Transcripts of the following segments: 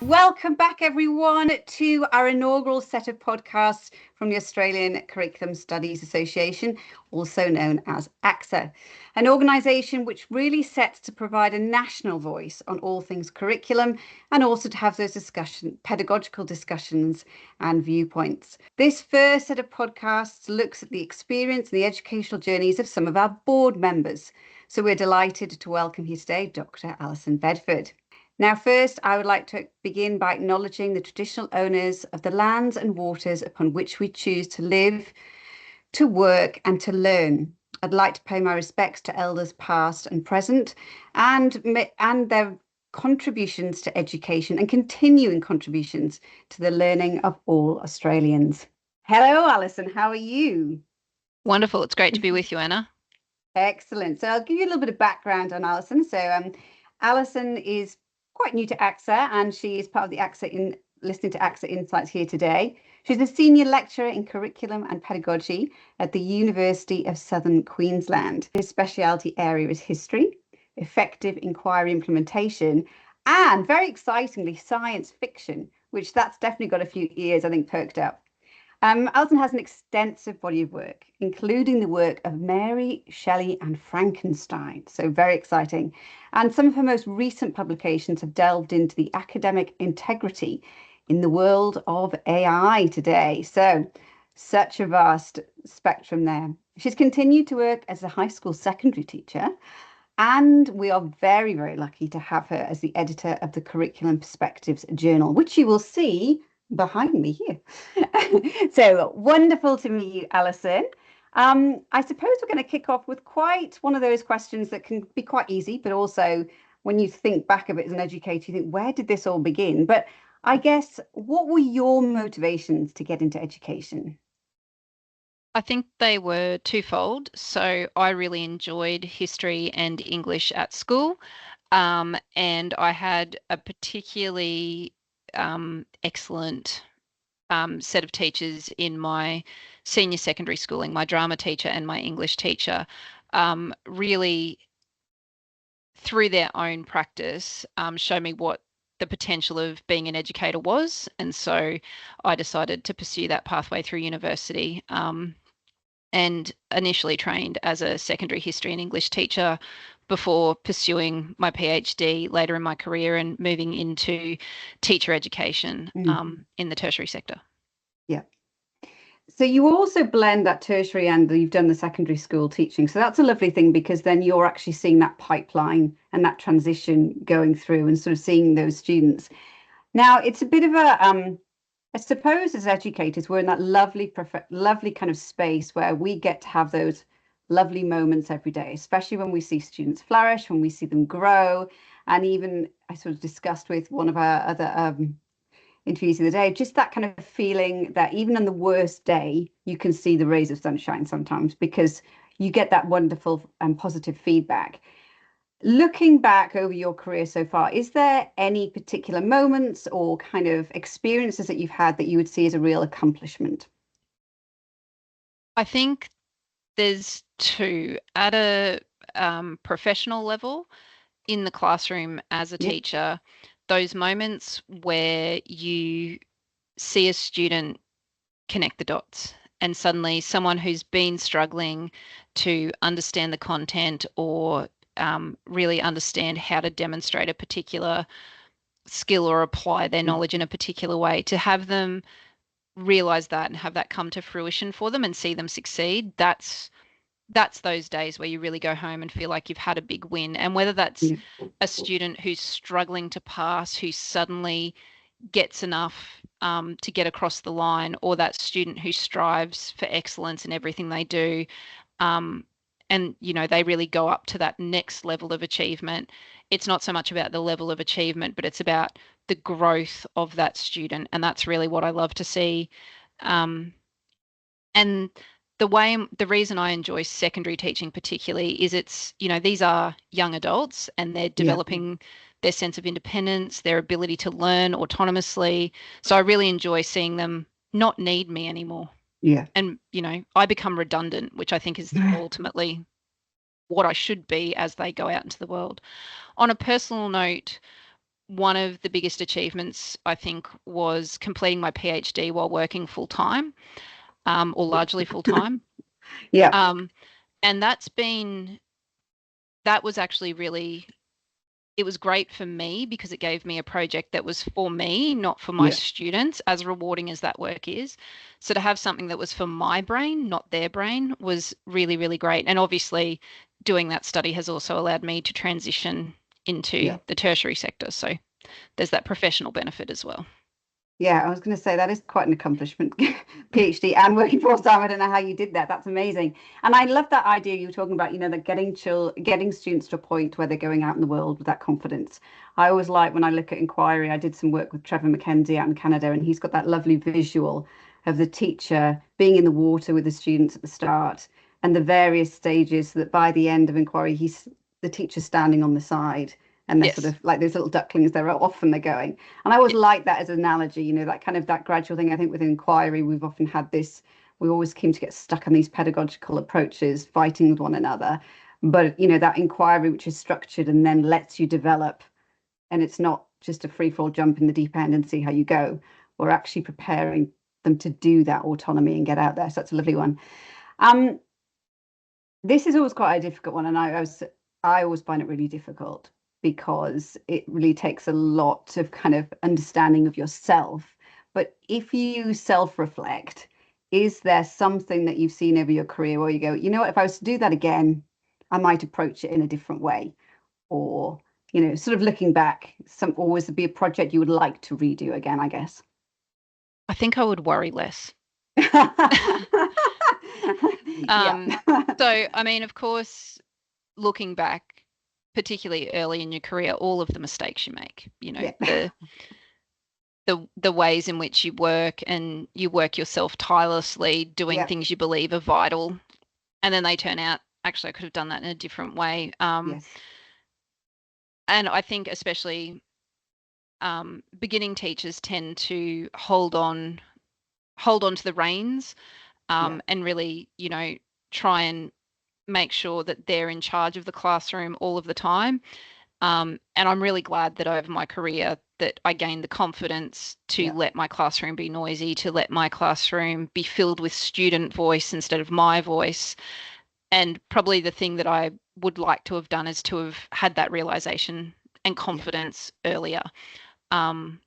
Welcome back, everyone, to our inaugural set of podcasts from the Australian Curriculum Studies Association, also known as ACSA, an organisation which really sets to provide a national voice on all things curriculum and also to have those pedagogical discussions and viewpoints. This first set of podcasts looks at the experience and the educational journeys of some of our board members. So we're delighted to welcome here today Dr. Alison Bedford. Now, first, I would like to begin by acknowledging the traditional owners of the lands and waters upon which we choose to live, to work and to learn. I'd like to pay my respects to elders past and present and their contributions to education and continuing contributions to the learning of all Australians. Hello, Alison. How are you? Wonderful. It's great to be with you, Anna. Excellent. So I'll give you a little bit of background on Alison. So Alison is quite new to ACSA, and she is part of the listening to ACSA Insights here today. She's a senior lecturer in curriculum and pedagogy at the University of Southern Queensland. His speciality area is history, effective inquiry implementation, and very excitingly, science fiction, which that's definitely got a few ears, I think, perked up. Alison has an extensive body of work, including the work of Mary Shelley and Frankenstein. So very exciting. And some of her most recent publications have delved into the academic integrity in the world of AI today. So such a vast spectrum there. She's continued to work as a high school secondary teacher. And we are very, very lucky to have her as the editor of the Curriculum Perspectives Journal, which you will see behind me here. So wonderful to meet you, Alison. I suppose we're going to kick off with quite one of those questions that can be quite easy, but also when you think back of it as an educator, you think, where did this all begin? But I guess, what were your motivations to get into education? I think they were twofold. So I really enjoyed history and English at school, and I had a particularly excellent set of teachers in my senior secondary schooling. My drama teacher and my English teacher really, through their own practice, showed me what the potential of being an educator was. And so I decided to pursue that pathway through university, and initially trained as a secondary history and English teacher before pursuing my PhD later in my career and moving into teacher education in the tertiary sector. Yeah. So you also blend that tertiary and you've done the secondary school teaching. So that's a lovely thing, because then you're actually seeing that pipeline and that transition going through and sort of seeing those students. Now, it's a bit of a, I suppose as educators, we're in that lovely kind of space where we get to have those lovely moments every day, especially when we see students flourish, when we see them grow. And even I sort of discussed with one of our other interviews the other day, just that kind of feeling that even on the worst day, you can see the rays of sunshine sometimes, because you get that wonderful and positive feedback. Looking back over your career so far, is there any particular moments or kind of experiences that you've had that you would see as a real accomplishment? I think there's two. At a professional level, in the classroom as a teacher, those moments where you see a student connect the dots and suddenly someone who's been struggling to understand the content or really understand how to demonstrate a particular skill or apply their knowledge in a particular way, to have them realize that and have that come to fruition for them and see them succeed, that's those days where you really go home and feel like you've had a big win. And whether that's a student who's struggling to pass, who suddenly gets enough to get across the line, or that student who strives for excellence in everything they do, and they really go up to that next level of achievement. It's not so much about the level of achievement, but it's about the growth of that student, and that's really what I love to see. And the reason I enjoy secondary teaching particularly is it's, these are young adults and they're developing their sense of independence, their ability to learn autonomously. So I really enjoy seeing them not need me anymore. Yeah. And, I become redundant, which I think is ultimately what I should be as they go out into the world. On a personal note, one of the biggest achievements, I think, was completing my PhD while working full time, or largely full time. Yeah. And that was actually really, it was great for me because it gave me a project that was for me, not for my Yeah. students, as rewarding as that work is. So to have something that was for my brain, not their brain, was really, really great. And obviously, doing that study has also allowed me to transition into Yeah. the tertiary sector. So there's that professional benefit as well. Yeah, I was going to say that is quite an accomplishment, PhD and working full time. I don't know how you did that. That's amazing. And I love that idea you were talking about, that getting students to a point where they're going out in the world with that confidence. I always like when I look at inquiry, I did some work with Trevor Mackenzie out in Canada, and he's got that lovely visual of the teacher being in the water with the students at the start and the various stages so that by the end of inquiry, the teacher's standing on the side and they're sort Yes. of like those little ducklings, they're off and they're going. And I always like that as an analogy, that kind of that gradual thing. I think with inquiry, we've often had this, we always seem to get stuck on these pedagogical approaches, fighting with one another. But, that inquiry, which is structured and then lets you develop, and it's not just a free fall jump in the deep end and see how you go. We're actually preparing them to do that autonomy and get out there. So that's a lovely one. Um, this is always quite a difficult one, and I always find it really difficult because it really takes a lot of kind of understanding of yourself. But if you self-reflect, is there something that you've seen over your career where you go, you know what, if I was to do that again, I might approach it in a different way? Or, sort of looking back, always be a project you would like to redo again, I guess. I think I would worry less. Yeah. Um, so, I mean, of course, looking back, particularly early in your career, all of the mistakes you make, Yeah. the ways in which you work and you work yourself tirelessly doing Yeah. things you believe are vital, and then they turn out, actually, I could have done that in a different way. Yes. And I think especially beginning teachers tend to hold on to the reins, Yeah. and really, try and make sure that they're in charge of the classroom all of the time. And I'm really glad that over my career that I gained the confidence to Yeah. let my classroom be noisy, to let my classroom be filled with student voice instead of my voice. And probably the thing that I would like to have done is to have had that realization and Yeah. confidence earlier. Um,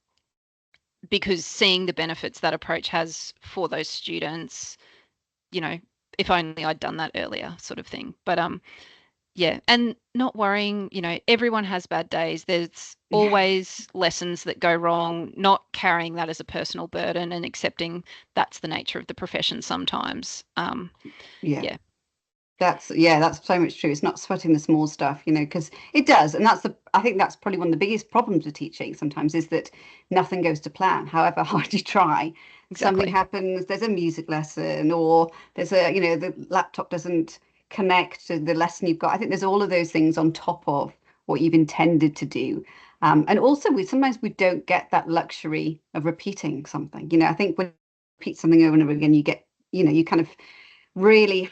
because seeing the benefits that approach has for those students, you know, if only I'd done that earlier, sort of thing. But yeah, and not worrying, everyone has bad days. There's Yeah. always lessons that go wrong, not carrying that as a personal burden and accepting that's the nature of the profession sometimes. Yeah. Yeah, That's so much true. It's not sweating the small stuff, because it does. And I think that's probably one of the biggest problems with teaching sometimes is that nothing goes to plan. However hard you try, something exactly. happens, there's a music lesson, or the laptop doesn't connect to the lesson you've got. I think there's all of those things on top of what you've intended to do. And also sometimes we don't get that luxury of repeating something. I think when you repeat something over and over again, you get, you kind of really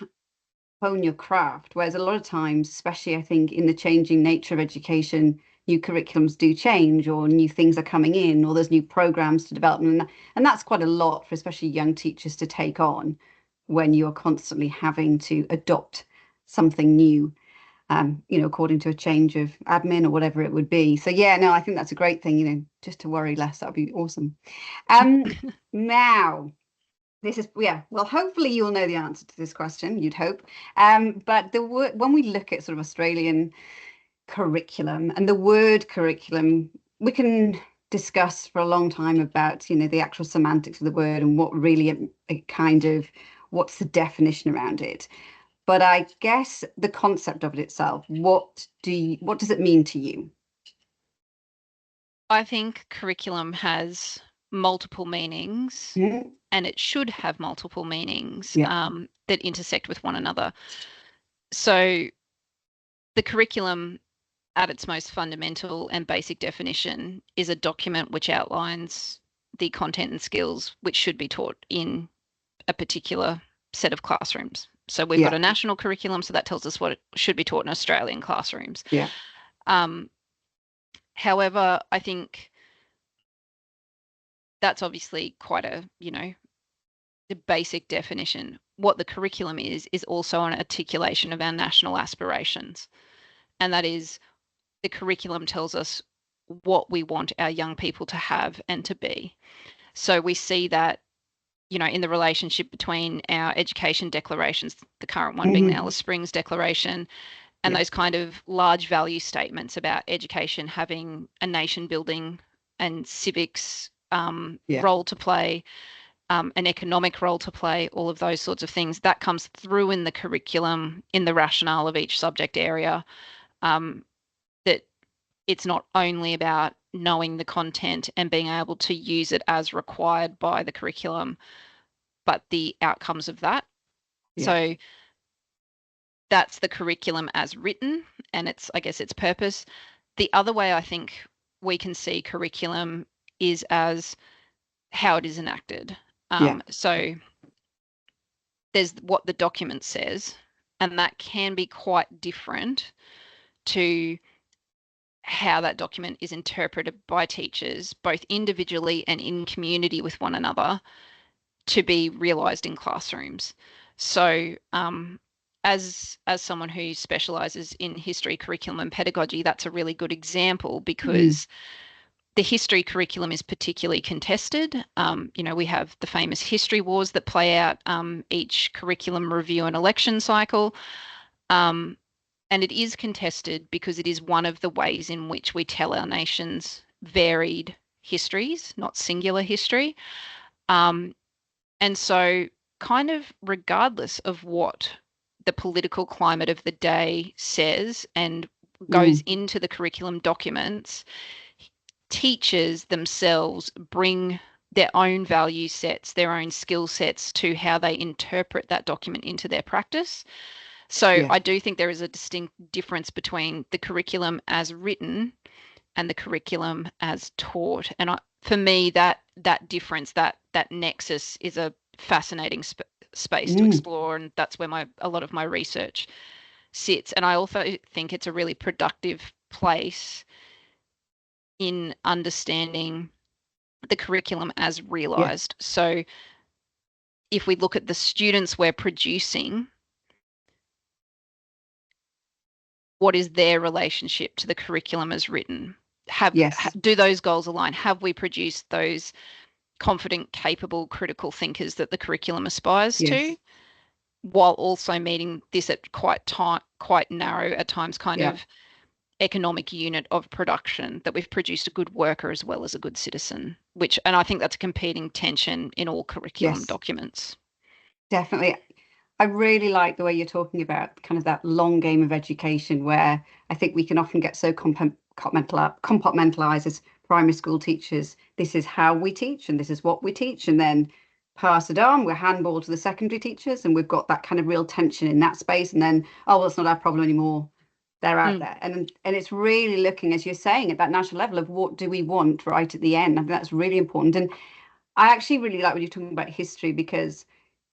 hone your craft. Whereas a lot of times, especially I think in the changing nature of education, new curriculums do change or new things are coming in or there's new programs to develop. And that's quite a lot for especially young teachers to take on when you're constantly having to adopt something new, according to a change of admin or whatever it would be. So yeah, no, I think that's a great thing, just to worry less. That'd be awesome. Now this is, yeah, well, hopefully you'll know the answer to this question, you'd hope. But when we look at sort of Australian curriculum and the word curriculum, we can discuss for a long time about, the actual semantics of the word and what really it kind of, what's the definition around it. But I guess the concept of it itself, what does it mean to you? I think curriculum has multiple meanings, Mhm. and it should have multiple meanings, Yeah, that intersect with one another. So the curriculum, at its most fundamental and basic definition, is a document which outlines the content and skills which should be taught in a particular set of classrooms. So we've got yeah, a national curriculum, so that tells us what should be taught in Australian classrooms. yeah, Um, However, I think that's obviously quite a, the basic definition. What the curriculum is also an articulation of our national aspirations. And that is, the curriculum tells us what we want our young people to have and to be. So we see that, in the relationship between our education declarations, the current one being the Alice Springs Declaration, and those kind of large value statements about education having a nation building and civics role to play, an economic role to play, all of those sorts of things. That comes through in the curriculum, in the rationale of each subject area, that it's not only about knowing the content and being able to use it as required by the curriculum, but the outcomes of that. Yeah. So that's the curriculum as written, and I guess its purpose. The other way I think we can see curriculum is as how it is enacted. So there's what the document says, and that can be quite different to how that document is interpreted by teachers, both individually and in community with one another, to be realised in classrooms. So as someone who specialises in history, curriculum and pedagogy, that's a really good example, because the history curriculum is particularly contested. We have the famous history wars that play out each curriculum review and election cycle. And it is contested because it is one of the ways in which we tell our nation's varied histories, not singular history. And so kind of regardless of what the political climate of the day says and goes into the curriculum documents, teachers themselves bring their own value sets, their own skill sets to how they interpret that document into their practice. So I do think there is a distinct difference between the curriculum as written and the curriculum as taught. And for me, that difference, that nexus, is a fascinating space to explore, and that's where a lot of my research sits. And I also think it's a really productive place in understanding the curriculum as realised. So if we look at the students we're producing, what is their relationship to the curriculum as written? Do those goals align? Have we produced those confident, capable, critical thinkers that the curriculum aspires to, while also meeting this at quite narrow, at times kind of economic unit of production, that we've produced a good worker as well as a good citizen, and I think that's a competing tension in all curriculum documents. Definitely. I really like the way you're talking about kind of that long game of education, where I think we can often get so compartmentalized as primary school teachers. This is how we teach and this is what we teach, and then pass it on. We're handball to the secondary teachers, and we've got that kind of real tension in that space. And then, well, it's not our problem anymore. They're out there. And it's really looking, as you're saying, at that national level of what do we want right at the end. I think that's really important. And I actually really like when you're talking about history, because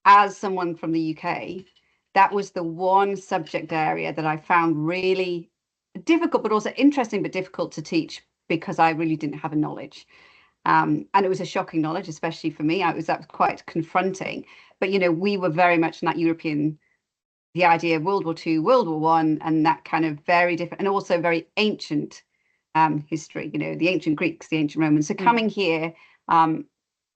as someone from the UK, that was the one subject area that I found really difficult, but also interesting, but difficult to teach, because I really didn't have a knowledge. And it was a shocking knowledge, especially for me. That was quite confronting. But, we were very much in that European, the idea of World War II, World War I, and that kind of very different, and also very ancient history, the ancient Greeks, the ancient Romans. So coming here,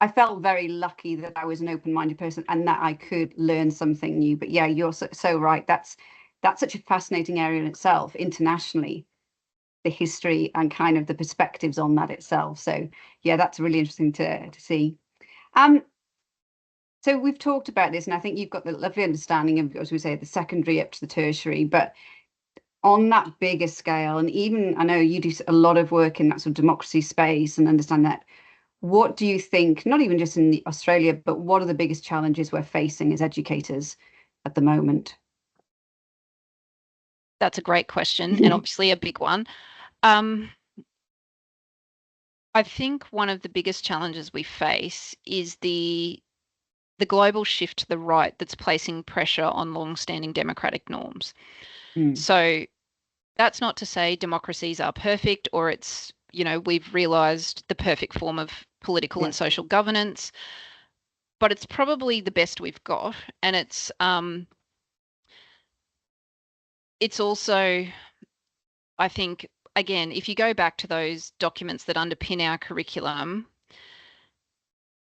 I felt very lucky that I was an open-minded person and that I could learn something new. But yeah, you're so right. That's such a fascinating area in itself, internationally, the history and kind of the perspectives on that itself. So yeah, that's really interesting to see. So we've talked about this, and I think you've got the lovely understanding of, as we say, the secondary up to the tertiary, but on that bigger scale, and even I know you do a lot of work in that sort of democracy space and understand that. What do you think, not even just in Australia, but what are the biggest challenges we're facing as educators at the moment? That's a great question, and obviously a big one. I think one of the biggest challenges we face is the global shift to the right that's placing pressure on long-standing democratic norms. So that's not to say democracies are perfect or it's we've realized the perfect form of political Yeah. and social governance, but it's probably the best we've got. And it's also, I think, again, if you go back to those documents that underpin our curriculum,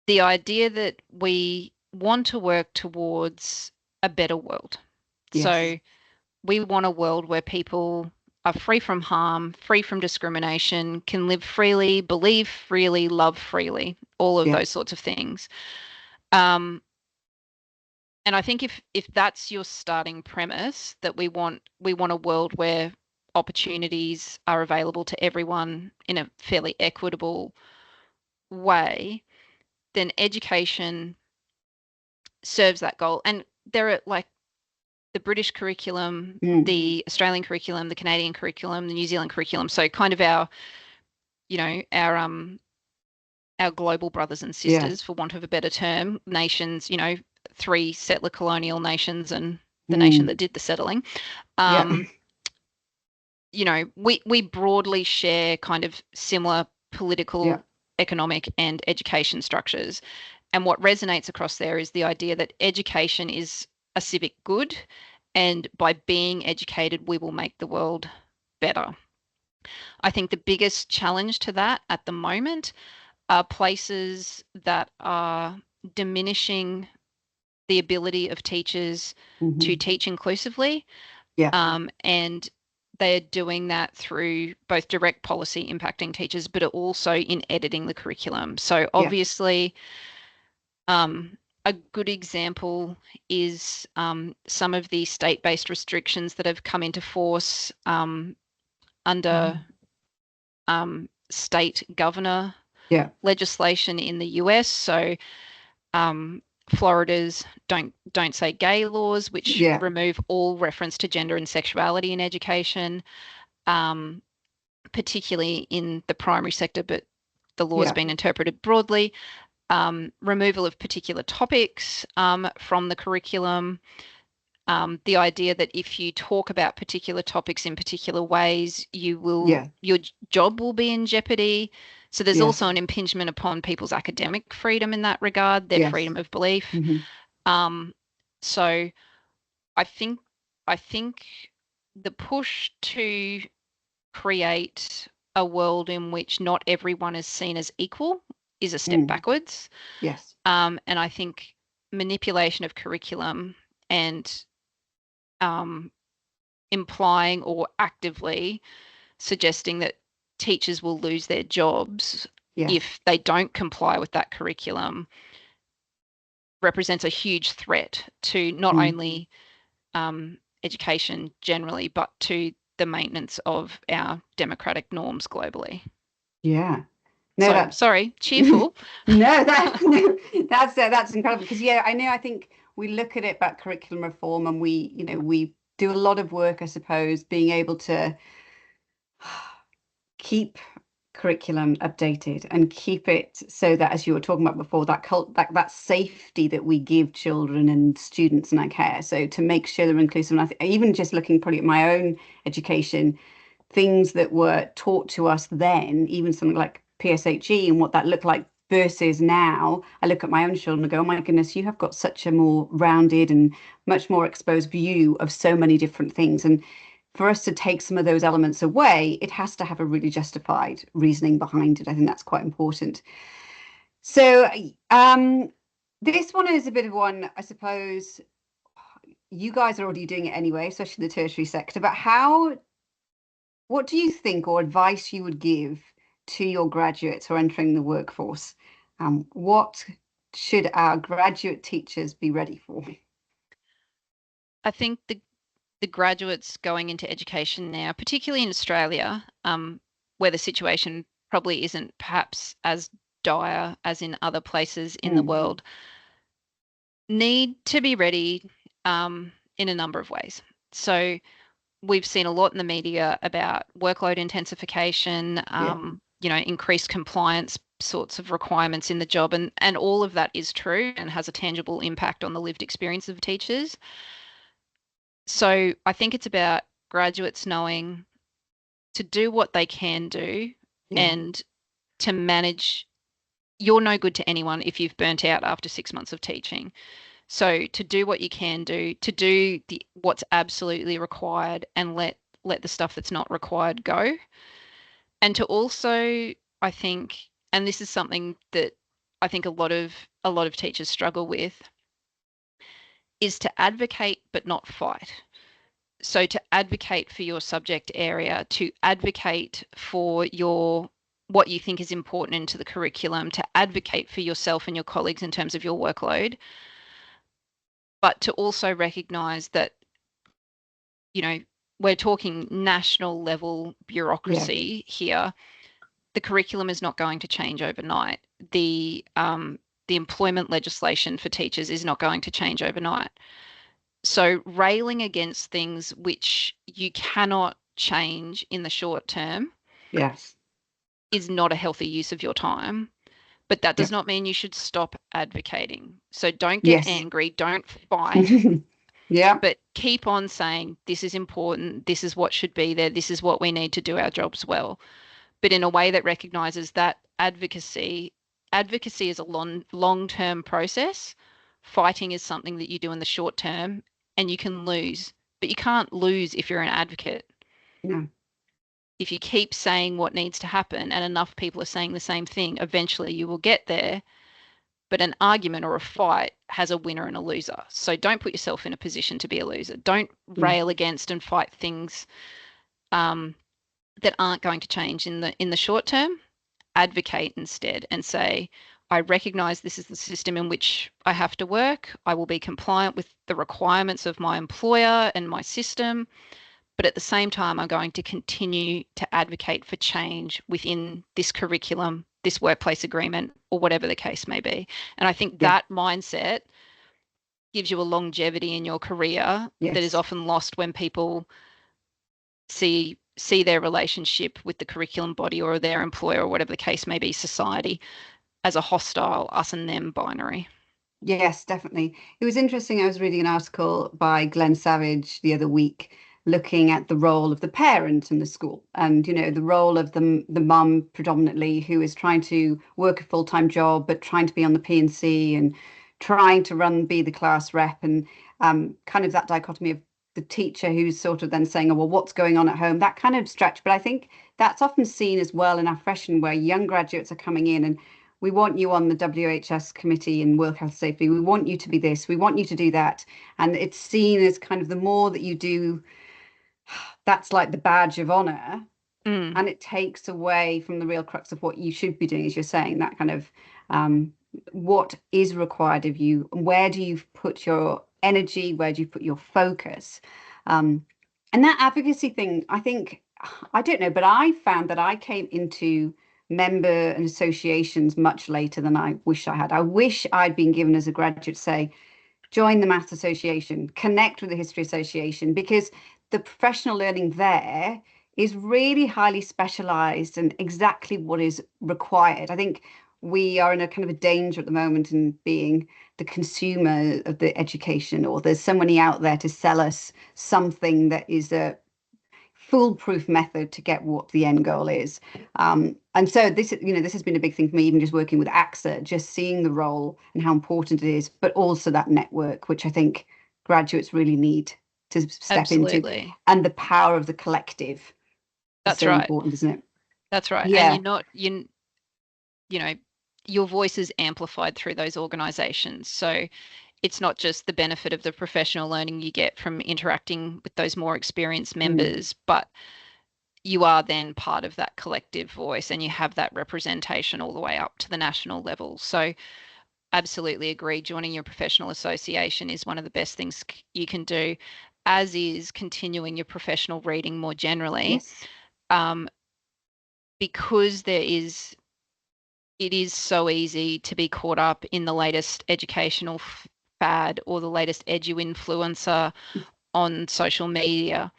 the idea that we want to work towards a better world. Yes. So we want a world where people are free from harm, free from discrimination, can live freely, believe freely, love freely, all of Yeah. those sorts of things. Um, and I think if that's your starting premise, that we want a world where opportunities are available to everyone in a fairly equitable way, then education serves that goal. And there are like the British curriculum, Mm. the Australian curriculum, the Canadian curriculum, the New Zealand curriculum. So kind of our global brothers and Yeah. sisters, for want of a better term, nations, three settler colonial nations and the nation Mm. that did the settling. Yeah. Um, we broadly share kind of similar Yeah. political, economic, and education structures. And what resonates across there is the idea that education is a civic good, and by being educated, we will make the world better. I think the biggest challenge to that at the moment are places that are diminishing the ability of teachers to Hmm. teach inclusively. Yeah. And they're doing that through both direct policy impacting teachers, but also in editing the curriculum. So Yeah. obviously, a good example is some of the state-based restrictions that have come into force under state governor Yeah. legislation in the US. So Florida's don't say gay laws, which Yeah. remove all reference to gender and sexuality in education, um, particularly in the primary sector, but the law has Yeah. been interpreted broadly. Removal of particular topics from the curriculum. The idea that if you talk about particular topics in particular ways, Yeah. your job will be in jeopardy. So there's also Yes. an impingement upon people's academic freedom in that regard, their Yes. freedom of belief. Hmm. Um, so I think I think the push to create a world in which not everyone is seen as equal is a step Mm. backwards. Yes. And I think manipulation of curriculum and um, implying or actively suggesting that teachers will lose their jobs Yes. if they don't comply with that curriculum represents a huge threat to not Mm. only education generally, but to the maintenance of our democratic norms globally. Yeah. No, So, that's sorry, no, cheerful. that's no, that's incredible because yeah, I know. I think we look at it about curriculum reform, and we do a lot of work, I suppose, being able to keep curriculum updated and keep it so that, as you were talking about before, that safety that we give children and students in our care. So to make sure they're inclusive, and even just looking probably at my own education, things that were taught to us then, even something like PSHE and what that looked like versus now, I look at my own children and go, oh my goodness, you have got such a more rounded and much more exposed view of so many different things. And for us to take some of those elements away, it has to have a really justified reasoning behind it. I think that's quite important. So this one is a bit of one, I suppose. You guys are already doing it anyway, especially the tertiary sector, but what do you think or advice you would give to your graduates who are entering the workforce? What should our graduate teachers be ready for? I think the graduates going into education now, particularly in Australia, where the situation probably isn't perhaps as dire as in other places in the Mm. world, need to be ready in a number of ways. So we've seen a lot in the media about workload intensification, Yeah. increased compliance sorts of requirements in the job, and all of that is true and has a tangible impact on the lived experience of teachers. So I think it's about graduates knowing to do what they can do and to manage. You're no good to anyone if you've burnt out after 6 months of teaching. So to do what you can do, to do what's absolutely required, and let the stuff that's not required go. And to also, I think, and this is something that I think a lot of teachers struggle with, is to advocate but not fight. So to advocate for your subject area, to advocate for what you think is important into the curriculum, to advocate for yourself and your colleagues in terms of your workload, but to also recognize that, we're talking national level bureaucracy here. The curriculum is not going to change overnight. The employment legislation for teachers is not going to change overnight. So railing against things which you cannot change in the short term is not a healthy use of your time. But that does not mean you should stop advocating. So don't get angry, don't fight. But keep on saying, this is important, this is what should be there, this is what we need to do our jobs well. But in a way that recognizes that advocacy is a long-term process. Fighting is something that you do in the short term, and you can lose. But you can't lose if you're an advocate. No. If you keep saying what needs to happen and enough people are saying the same thing, eventually you will get there. But an argument or a fight has a winner and a loser. So don't put yourself in a position to be a loser. Don't rail against and fight things that aren't going to change in the short term. Advocate instead and say, I recognize this is the system in which I have to work. I will be compliant with the requirements of my employer and my system. But at the same time, I'm going to continue to advocate for change within this curriculum, this workplace agreement, or whatever the case may be. And I think that mindset gives you a longevity in your career that is often lost when people see their relationship with the curriculum body or their employer or whatever the case may be, society, as a hostile us and them binary. Yes, definitely. It was interesting. I was reading an article by Glenn Savage the other week looking at the role of the parent in the school, and the role of the mum predominantly, who is trying to work a full-time job but trying to be on the P&C and trying to be the class rep, and kind of that dichotomy of the teacher who's sort of then saying, oh, well, what's going on at home, that kind of stretch. But I think that's often seen as well in our profession, where young graduates are coming in and we want you on the WHS committee in Work Health Safety. We want you to be this. We want you to do that. And it's seen as kind of the more that you do, that's like the badge of honor. And it takes away from the real crux of what you should be doing, as you're saying, that kind of what is required of you. Where do you put your energy? Where do you put your focus? And that advocacy thing, I think, I don't know, but I found that I came into member and associations much later than I wish I had. I wish I'd been given as a graduate, say, join the Maths Association, connect with the History Association, because the professional learning there is really highly specialized and exactly what is required. I think we are in a kind of a danger at the moment in being the consumer of the education, or there's somebody out there to sell us something that is a foolproof method to get what the end goal is. And so this has been a big thing for me, even just working with AXA, just seeing the role and how important it is, but also that network, which I think graduates really need to step into, and the power of the collective. That's so right. Important, isn't it? That's right. Yeah. And your voice is amplified through those organizations. So it's not just the benefit of the professional learning you get from interacting with those more experienced members, but you are then part of that collective voice, and you have that representation all the way up to the national level. So absolutely agree. Joining your professional association is one of the best things you can do, as is continuing your professional reading more generally. Because it is so easy to be caught up in the latest educational fad or the latest edu-influencer on social media.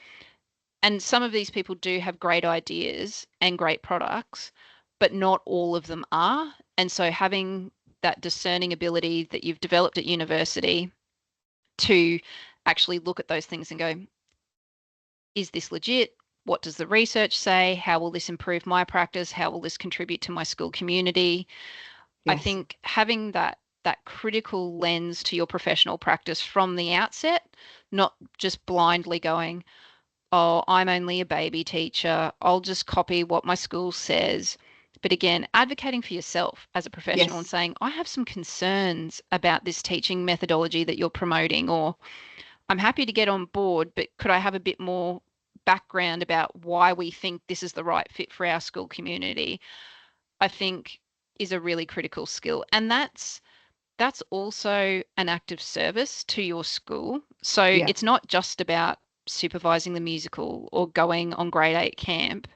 And some of these people do have great ideas and great products, but not all of them are. And so having that discerning ability that you've developed at university to actually look at those things and go, is this legit? what does the research say? How will this improve my practice? How will this contribute to my school community? I Yes. think having that critical lens to your professional practice from the outset, not just blindly going, oh, I'm only a baby teacher. I'll just copy what my school says. But again, advocating for yourself as a professional and Yes. saying, I have some concerns about this teaching methodology that you're promoting, or I'm happy to get on board, but could I have a bit more background about why we think this is the right fit for our school community? I think is a really critical skill. And that's also an act of service to your school. So Yeah. it's not just about supervising the musical or going on grade 8 camp.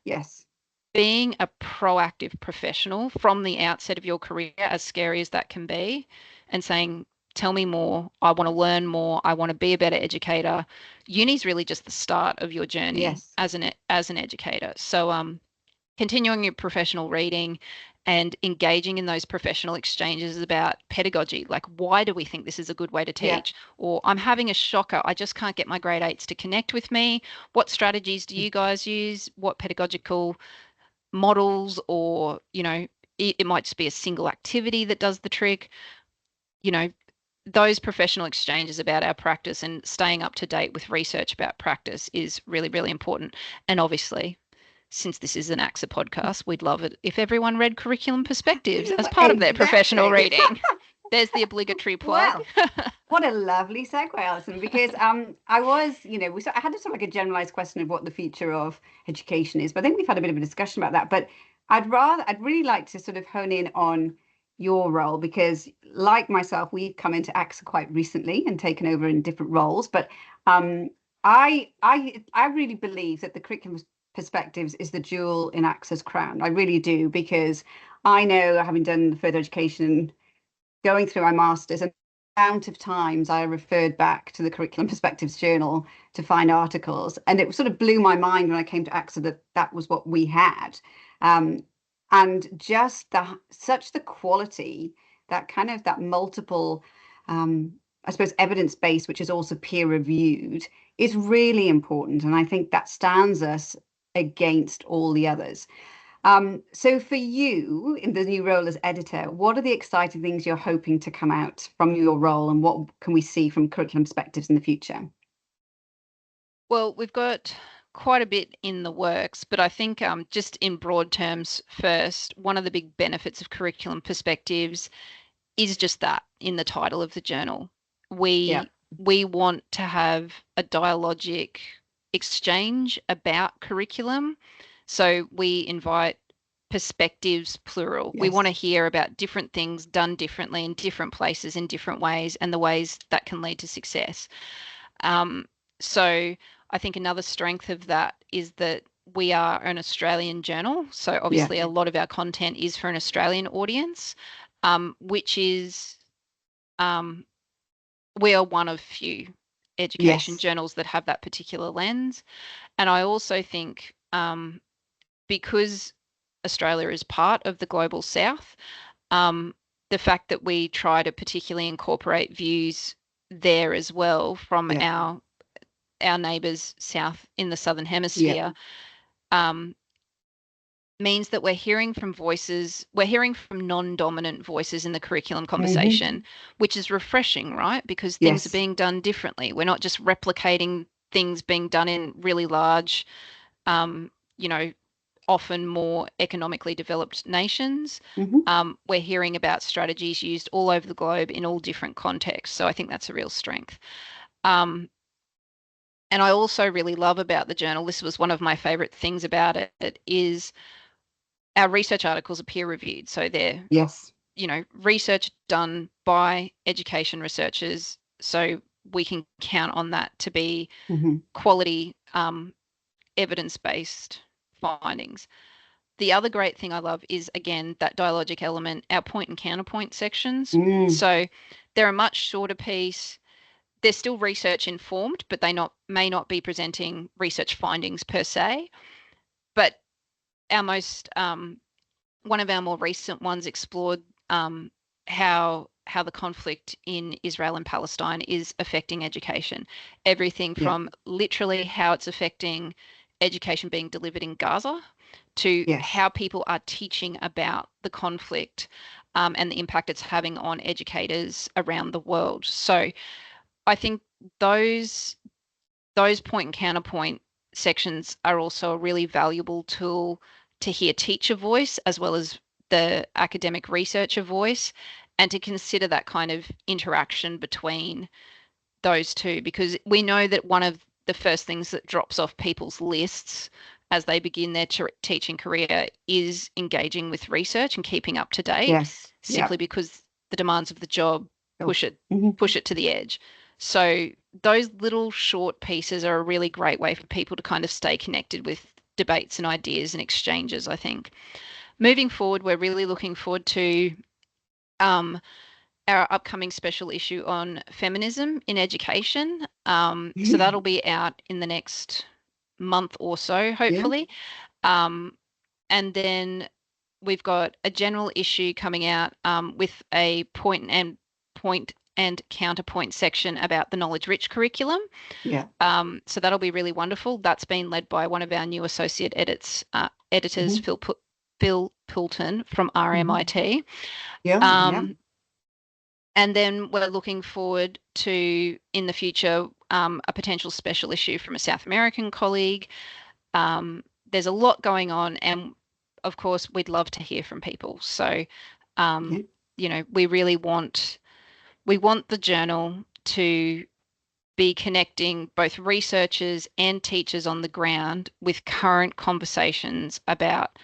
Yes. Being a proactive professional from the outset of your career, as scary as that can be, and saying, tell me more, I want to learn more, I want to be a better educator. Uni's really just the start of your journey Yes. as an educator. So continuing your professional reading and engaging in those professional exchanges about pedagogy, like why do we think this is a good way to Yeah. teach? Or I'm having a shocker, I just can't get my grade 8s to connect with me. What strategies do you guys use? What pedagogical models, or it might just be a single activity that does the trick. you know those professional exchanges about our practice and staying up to date with research about practice is really, really important. And obviously, since this is an AXA podcast, we'd love it if everyone read curriculum perspectives as part of their professional Exactly. reading. There's the obligatory plug. Well, what a lovely segue, Alison, because I was, I had a sort of like a generalized question of what the future of education is, but I think we've had a bit of a discussion about that. But I'd really like to sort of hone in on your role because, like myself, we've come into AXA quite recently and taken over in different roles. But um, I really believe that the curriculum perspectives is the jewel in AXA's crown. I really do because I know, having done the further education going through my master's and the amount of times I referred back to the Curriculum Perspectives Journal to find articles. And it sort of blew my mind when I came to AXA that that was what we had. Um, and just such the quality, that kind of that multiple, I suppose, evidence base, which is also peer reviewed, is really important. And I think that stands us against all the others. So for you in the new role as editor, what are the exciting things you're hoping to come out from your role and what can we see from curriculum perspectives in the future? Well, we've got quite a bit in the works, but I think just in broad terms, first, one of the big benefits of curriculum perspectives is just that in the title of the journal. Yeah. We want to have a dialogic exchange about curriculum. So we invite perspectives plural. We want Yes. to hear about different things done differently in different places in different ways and the ways that can lead to success. Um, so I think another strength of that is that we are an Australian journal. So Yeah. obviously a lot of our content is for an Australian audience, which is um, we are one of few education Yes. journals that have that particular lens. And I also think because Australia is part of the global south, um, the fact that we try to particularly incorporate views there as well from Yeah. our neighbours south in the southern Yeah. hemisphere um, means that we're hearing from non-dominant voices in the curriculum conversation, which is refreshing, right? Because things are Yes. being done differently. We're not just replicating things being done in really large, um, you know, often more economically developed nations. Hmm. We're hearing about strategies used all over the globe in all different contexts. So I think that's a real strength. Um, and I also really love about the journal, this was one of my favorite things about it, is our research articles are peer reviewed. So they're, Yes. research done by education researchers. So we can count on that to be Hmm. quality, evidence-based findings. The other great thing I love is, again, that dialogic element, our point and counterpoint sections. Mm. So they're a much shorter piece. They're still research informed, but they may not be presenting research findings per se. But our most one of our more recent ones explored how the conflict in Israel and Palestine is affecting education. Everything Yeah. from literally how it's affecting education being delivered in Gaza to Yes. how people are teaching about the conflict, and the impact it's having on educators around the world. So I think those point and counterpoint sections are also a really valuable tool to hear teacher voice as well as the academic researcher voice, and to consider that kind of interaction between those two, because we know that one of the first things that drops off people's lists as they begin their teaching career is engaging with research and keeping up to date, Yes. Yeah. simply because the demands of the job Oh. push it Mm-hmm. push it to the edge. So those little short pieces are a really great way for people to kind of stay connected with debates and ideas and exchanges, I think. Moving forward, we're really looking forward to um, our upcoming special issue on feminism in education. So that'll be out in the next month or so, Yeah. hopefully. Um, and then we've got a general issue coming out, with a point and counterpoint section about the knowledge rich curriculum. Yeah. So that'll be really wonderful. That's been led by one of our new associate editors, Mm-hmm. Phil Pilton from Mm-hmm. RMIT. Yeah. Yeah. And then we're looking forward to, in the future, a potential special issue from a South American colleague. There's a lot going on, and of course, we'd love to hear from people. So, Yeah. we really want the journal to be connecting both researchers and teachers on the ground with current conversations about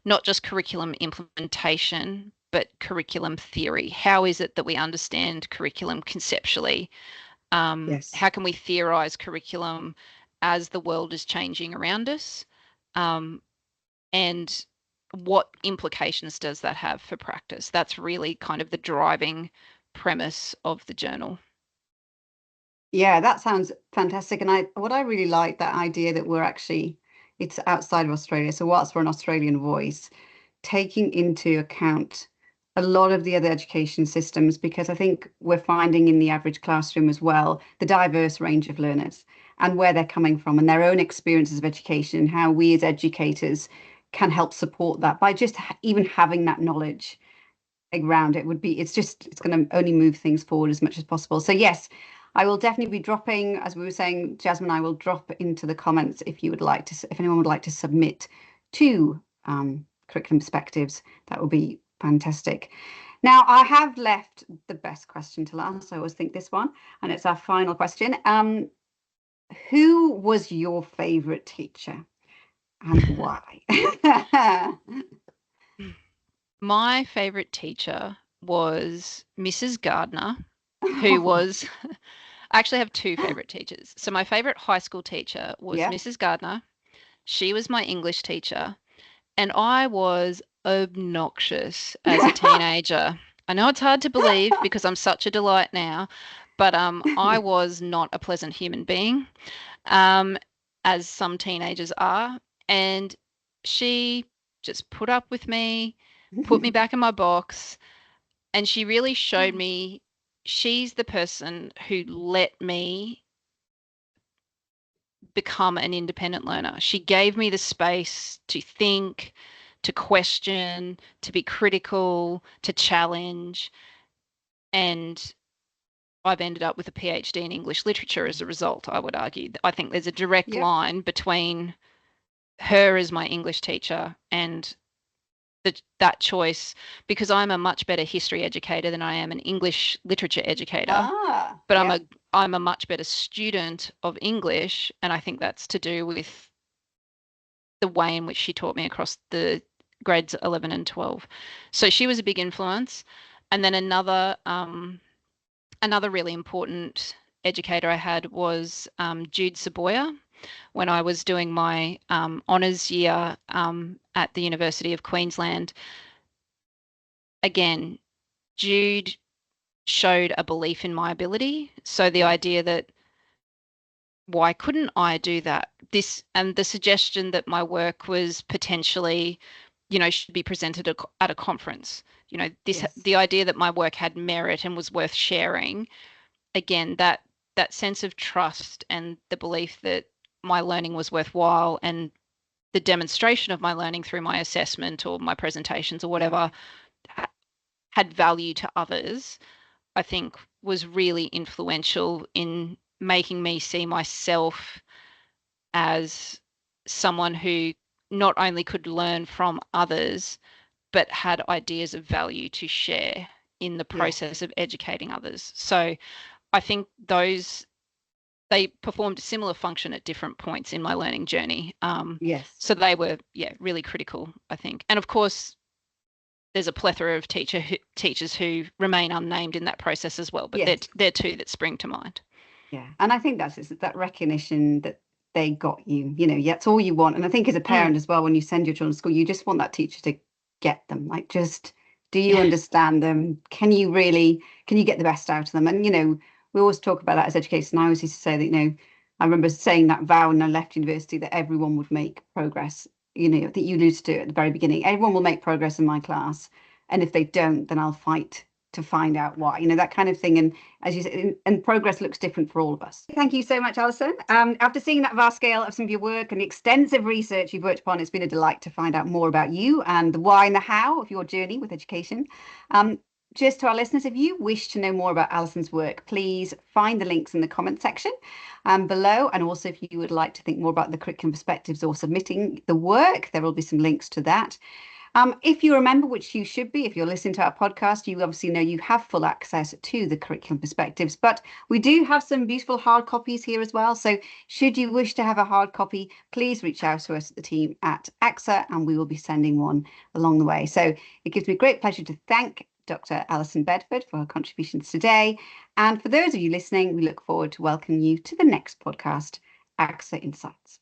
not just curriculum implementation, but curriculum theory. How is it that we understand curriculum conceptually? Yes. How can we theorize curriculum as the world is changing around us? Um, and what implications does that have for practice? That's really kind of the driving premise of the journal. Yeah, that sounds fantastic. And what I really like that idea that it's outside of Australia. So whilst we're an Australian voice, taking into account a lot of the other education systems, because I think we're finding in the average classroom as well, the diverse range of learners and where they're coming from and their own experiences of education, and how we as educators can help support that by just even having that knowledge around it it's going to only move things forward as much as possible. So yes, I will definitely be dropping, as we were saying, Jasmine, I will drop into the comments if anyone would like to submit to curriculum perspectives. That would be fantastic. Now, I have left the best question to last. I always think this one, and it's our final question. Who was your favorite teacher and why? My favorite teacher was Mrs. Gardner, who was I actually have two favorite teachers. So my favorite high school teacher was Yeah. Mrs. Gardner. She was my English teacher, and I was obnoxious as a teenager. I know it's hard to believe because I'm such a delight now, but I was not a pleasant human being, um, as some teenagers are. And she just put up with me, put me back in my box, and she really showed me she's the person who let me become an independent learner. She gave me the space to think, to question, to be critical, to challenge, and I've ended up with a PhD in English literature as a result, I would argue. I think there's a direct Yep. line between her as my English teacher and that choice, because I'm a much better history educator than I am an English literature educator, but Yeah. I'm a much better student of English, and I think that's to do with the way in which she taught me across the grades 11 and 12. So she was a big influence. And then another really important educator I had was Jude Saboya when I was doing my honours year at the University of Queensland. Again, Jude showed a belief in my ability. So the idea that why couldn't I do that? This and the suggestion that my work was potentially, should be presented at a conference. Yes. The idea that my work had merit and was worth sharing. Again, that sense of trust and the belief that my learning was worthwhile, and the demonstration of my learning through my assessment or my presentations or whatever had value to others, I think was really influential in making me see myself as someone who not only could learn from others, but had ideas of value to share in the process of educating others. So I think they performed a similar function at different points in my learning journey. So they were, really critical, I think. And of course, there's a plethora of teachers who remain unnamed in that process as well, but they're two that spring to mind. Yeah, and I think that's that recognition that they got you, that's all you want. And I think as a parent as well, when you send your children to school, you just want that teacher to get them, like, just, do you understand them? Can you get the best out of them? And, we always talk about that as educators. And I always used to say that, I remember saying that vow when I left university that everyone would make progress, that you alluded to at the very beginning. Everyone will make progress in my class. And if they don't, then I'll fight to find out why, that kind of thing. And as you said, and progress looks different for all of us. Thank you so much, Alison. After seeing that vast scale of some of your work and the extensive research you've worked upon, it's been a delight to find out more about you and the why and the how of your journey with education. Just to our listeners, if you wish to know more about Alison's work, please find the links in the comment section below. And also, if you would like to think more about the curriculum perspectives or submitting the work, there will be some links to that. If you remember, which you should be, if you're listening to our podcast, you obviously know you have full access to the curriculum perspectives, but we do have some beautiful hard copies here as well. So should you wish to have a hard copy, please reach out to us at the team at AXA, and we will be sending one along the way. So it gives me great pleasure to thank Dr. Alison Bedford for her contributions today. And for those of you listening, we look forward to welcoming you to the next podcast, AXA Insights.